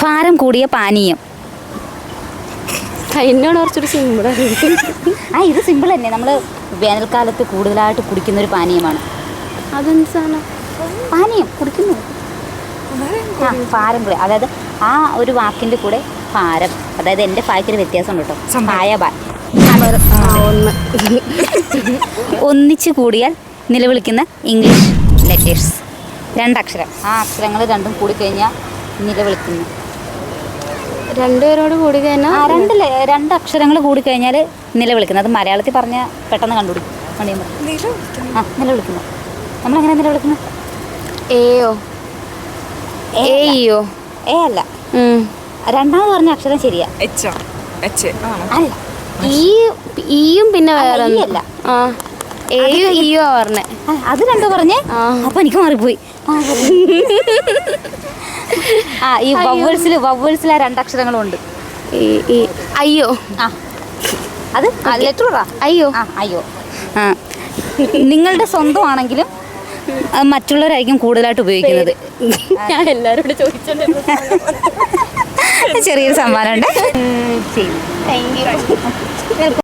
ഭാരം കൂടിയ പാനീയം. എന്നോട് കുറച്ചൊരു സിമ്പിളാണ്. ഇത് സിമ്പിൾ തന്നെ. നമ്മൾ വേനൽക്കാലത്ത് കൂടുതലായിട്ട് കുടിക്കുന്ന ഒരു പാനീയമാണ്. അതെന്ത് സാധനം? പാനീയം കുടിക്കുന്നു. ഭാരം കൂടി, അതായത് ആ ഒരു വാക്കിൻ്റെ കൂടെ ഭാരം, അതായത് എൻ്റെ ഭാഗ്യൊരു വ്യത്യാസമുണ്ട് കേട്ടോ. ഒന്നിച്ചു കൂടിയാൽ നിലവിളിക്കുന്ന ഇംഗ്ലീഷ് ലെറ്റേഴ്സ്. 2 അക്ഷരം. ആ അക്ഷരങ്ങൾ രണ്ടും കൂടിക്കഴിഞ്ഞാൽ നിലവിളിക്കുന്നു. രണ്ടുപേരോട് കൂടി കഴിഞ്ഞാൽ 2 അക്ഷരങ്ങൾ കൂടിക്കഴിഞ്ഞാൽ നിലവിളിക്കുന്നത്. അത് മലയാളത്തിൽ പറഞ്ഞാൽ പെട്ടെന്ന് കണ്ടുപിടിക്കും. നിലവിളിക്കുന്നു. നമ്മളെങ്ങനെ നിലവിളിക്കുന്നത്? എയോ എയോ എ അല്ല. രണ്ടാമത് പറഞ്ഞ അക്ഷരം ശരിയാ. അല്ല, ഈയും പിന്നെ വേറെ അല്ല. എയോ ഈയോ പറഞ്ഞേ. അത് രണ്ടു പറഞ്ഞേ. അപ്പൊ എനിക്ക് മാറിപ്പോയി. ഈ വവ്വേഴ്സിൽ ആ 2 അക്ഷരങ്ങളും ഉണ്ട്. അയ്യോ. അത് ലെറ്ററാ. അയ്യോ. അയ്യോ. നിങ്ങളുടെ സ്വന്തമാണെങ്കിലും മറ്റുള്ളവരായിരിക്കും കൂടുതലായിട്ട് ഉപയോഗിക്കുന്നത്. ഞാൻ എല്ലാവരോടും ചോദിച്ചോണ്ടിരുന്നു. ചെറിയൊരു സമ്മാനം ഉണ്ട്. Thank you.